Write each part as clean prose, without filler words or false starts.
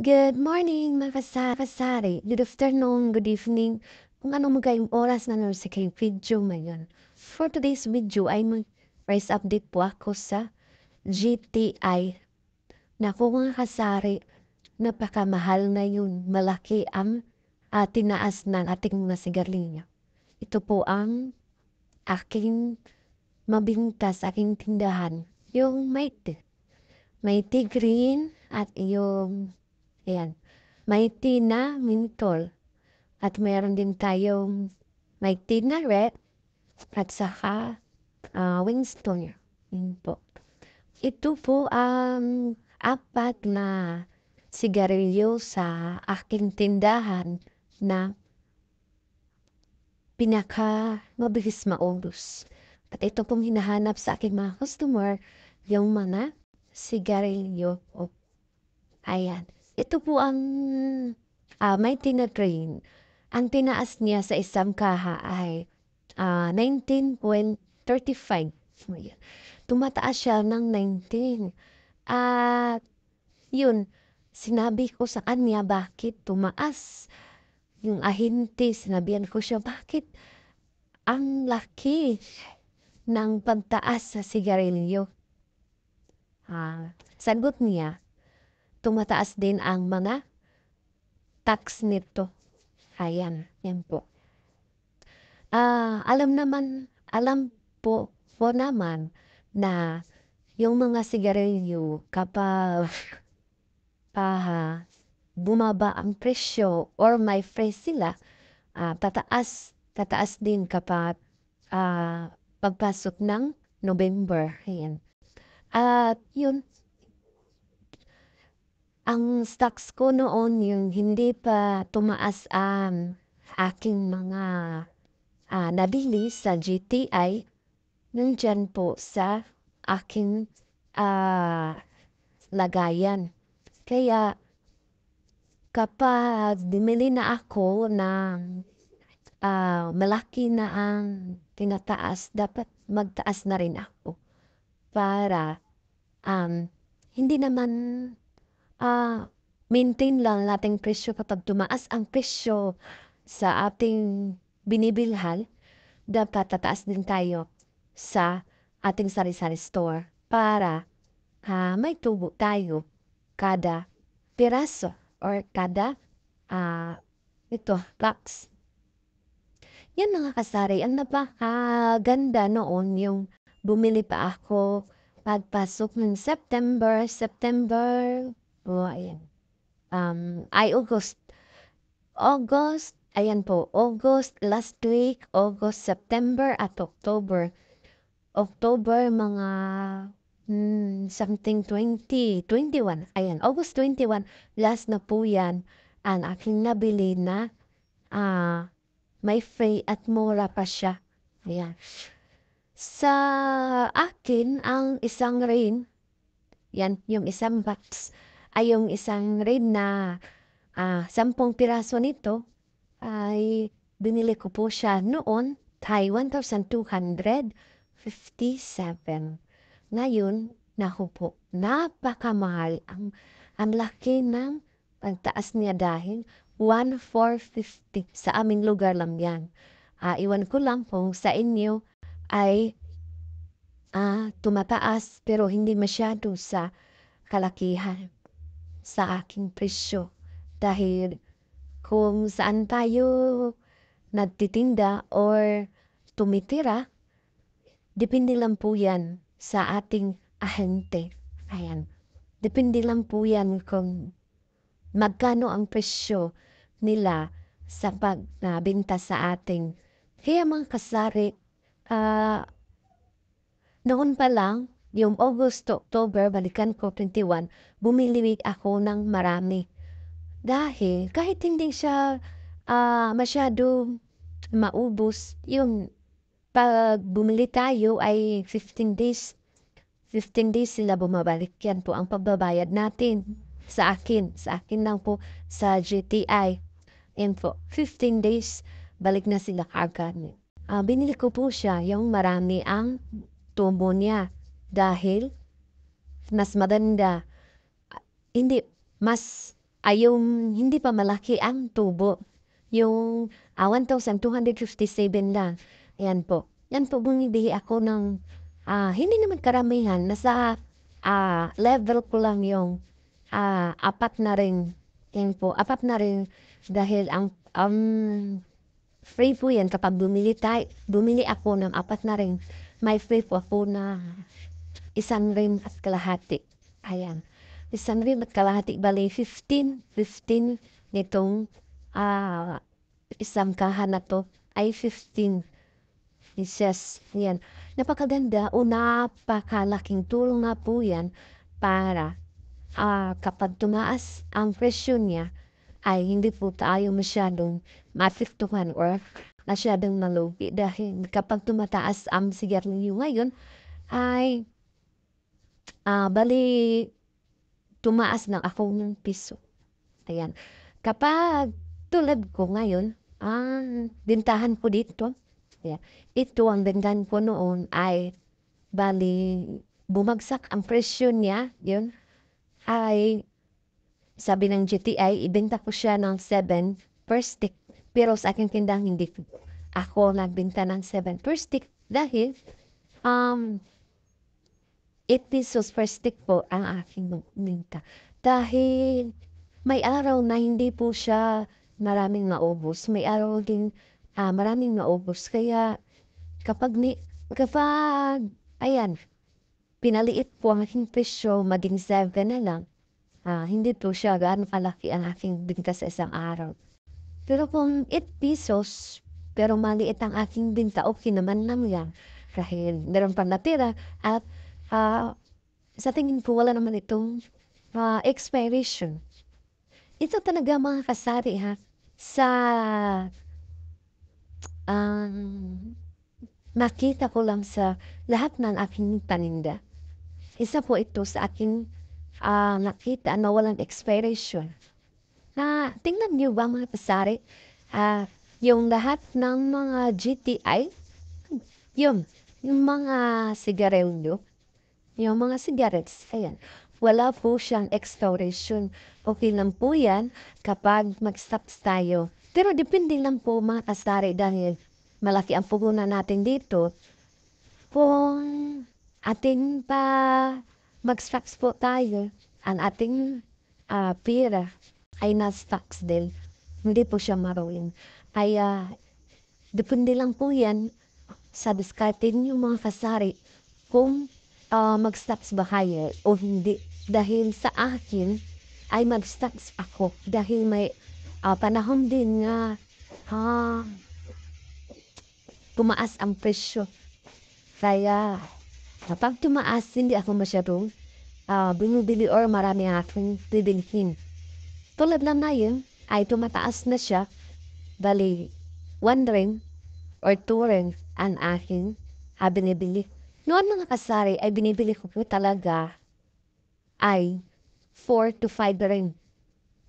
Good morning mga kasari. Good afternoon, good evening. Kung ano man kayong oras na naroon sa kayong video ngayon. For today's video ay price update po ako sa GTI. Naku mga kasari, napakamahal na yun. Malaki ang tinaas ng ating mga sigarilyo. Ito po ang aking mabinta sa aking tindahan. Yung may tea green at yung ayan, may tea na mentol. At meron din tayong may tea na red at saka Winston. Yun po. Ito po ang apat na sigarilyo sa aking tindahan na pinaka mabilis maubos. At ito pong hinahanap sa aking mga customer, yung mga sigarilyo. Ayan. Ito po ang may tina-train. Ang tinaas niya sa isang kaha ay 19.35. Ayan. Tumataas siya ng 19. At yun, sinabi ko sa kanya bakit tumaas. Yung ahente, sinabihan ko siya bakit ang laki ng pagtaas sa sigarilyo. Sagot niya, tumataas din ang mga tax nito. Ayan, yan po. Alam po naman na yung mga sigarilyo kapag bumaba ang presyo or may fresh sila, tataas din kapag pagpasok ng November. Ayan. At yun, ang stocks ko noon yung hindi pa tumaas ang aking mga nabili sa GTI, nandyan po sa aking lagayan. Kaya kapag bumili na ako ng malaki na ang tinataas, dapat magtaas na rin ako para hindi naman maintain lang nating presyo kapag tumaas ang presyo sa ating binibilhan, dapat tataas din tayo sa ating sari-sari store para may tubo tayo kada piraso or kada box. Yan mga kasari, ang napakaganda noon yung bumili pa ako pagpasok ng September, ayan. August, last week, August, September at October. October, mga something 21. Ayan, August 21, last na po yan, ang aking nabili na may free at mura pa siya. Ayan. Sa akin, ang isang rain, yan, yung isang box, ay yung isang rain na 10 piraso nito ay binili ko po siya noon ay 1,257. Ngayon, naku po, napakamahal. Ang laki ng pagtaas niya dahil 1,450 sa aming lugar lang yan. Iwan ko lang kung sa inyo ay tumataas pero hindi masyado sa kalakihan sa aking presyo. Dahil kung saan tayo nagtitinda or tumitira, depende lang po yan sa ating ahente. Ayan. Depende lang po yan kung magkano ang presyo nila sa pagbinta sa ating. Kaya mga kasari, noon pa lang, yung August to October, balikan ko 21, bumili ako ng marami. Dahil kahit hindi siya masyado maubos, yung pag bumili tayo ay 15 days. 15 days sila bumabalik. Yan po ang pagbabayad natin sa akin. Sa akin lang po sa GTI. Yan po, 15 days, balik na sila kagad. Binili ko po siya, yung marami ang tubo niya. Dahil mas maganda, hindi, mas ay yung hindi pa malaki ang tubo. Yung 1,257 lang. Ayan po. Yan po bumibili ako ng hindi naman karamihan. Nasa level ko lang yung apat na rin. Yan po. Apat na rin dahil ang free po yan kapag bumili ako ng apat na rin. May free po ako na isang rim at kalahati. Ayan. Isang rim at kalahati. Bali, 15 nitong isang kahan na to ay 15 pieces. Yan. Napakaganda o napakalaking tulong na po yan para kapag tumaas ang presyo niya ay hindi po tayo masyadong maapektuhan or masyadong malugi dahil kapag tumataas ang sigarilyo ngayon ay bali tumaas ng ako ng piso. Ayan. Kapag tulad ko ngayon, bintahan ko dito, ayan, ito ang bintahan ko noon ay bali bumagsak ang presyo niya, yun, ay sabi ng GTI, ibenta ko siya ng 7 per stick. Pero sa aking tindahan, hindi ako nagbenta ng 7 per stick dahil 8 pesos per stick po ang aking binta. Dahil may araw na hindi po siya maraming maubos. May araw din maraming maubos. Kaya kapag ayan, pinaliit po ang aking presyo, maging 7 na lang. Hindi po siya gaano kalaki ang aking binta sa isang araw. Pero kung 8 pesos, pero maliit ang aking binta, okay naman lang yan. Dahil meron pang natira at sa tingin ko wala naman itong expiration. Ito talaga mga kasari sa nakita ko lang sa lahat ng aking paninda. Isa po ito sa aking nakita na walang expiration. Tingnan niyo ba mga kasari, yung lahat ng mga GTI, yung mga sigarilyo, yung mga cigarettes, ayan, wala po siyang expiration. Okay lang po yan kapag mag-stops tayo. Pero depende lang po mga kasari dahil malaki ang puhunan natin dito. Kung ating pa mag-stocks po tayo, ang ating pera ay na-stocks din. Hindi po siya maruin. Ay depende lang po yan sa diskarte niyo mga kasari kung mag-stocks ba kayo o hindi. Dahil sa akin ay mag-stocks ako dahil may panahon din nga tumaas ang presyo. Kaya kapag tumaas, hindi ako masyadong binibili or marami aking bibilhin. Tulad lang na yun, ay tumataas na siya. Bali, 1 ring or 2 ring ang aking binibili. Noon mga kasari ay binibili ko po talaga ay 4 to 5 ring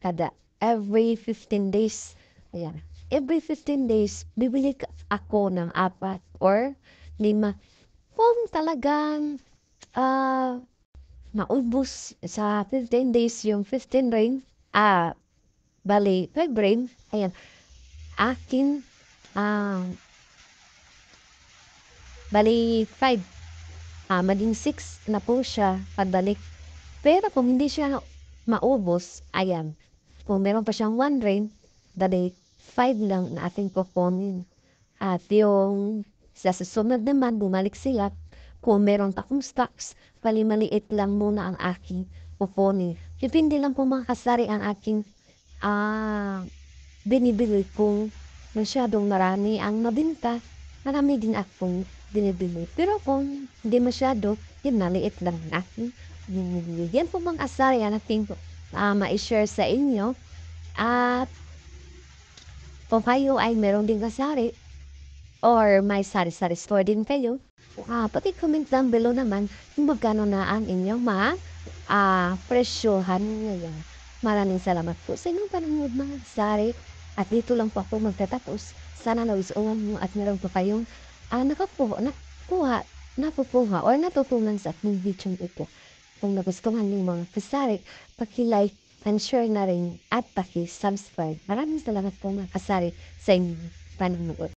kada every 15 days. Ayan. Every 15 days, bibili ako ng 4 or 5. Kung talagang maubos sa 15 days yung 15 ring, bali 5 ring, ayan, akin, bali 5, maging 6 na po siya pagbalik. Pero kung hindi siya maubos, ayan, kung meron pa siyang 1 ring, bali 5 lang na ating kukunin. At yung sa susunod naman, bumalik sila. Kung meron pa akong stocks, maliit lang muna ang aking kukunin. Depende lang po mga kasari ang aking binibili kung masyadong marami ang mabinta. Marami din akong binibili. Pero kung hindi masyado, yun maliit lang ang aking binibili. Yan po mga kasari ang ating ma-share sa inyo. At kung kayo ay meron din kasari or may sari-sari store din kayo, paki-comment down below naman kung magkano na ang inyong presyohan ngayon. Maraming salamat po sa inyong panonood mga kasari. At dito lang po ako magtatapos. Sana nausuan mo at meron po kayong napupuha or natutunan sa aking video ito. Kung nagustuhan niyo mga kasari, paki-like, paki-share na rin at paki-subscribe. Maraming salamat po mga kasari sa inyong panonood.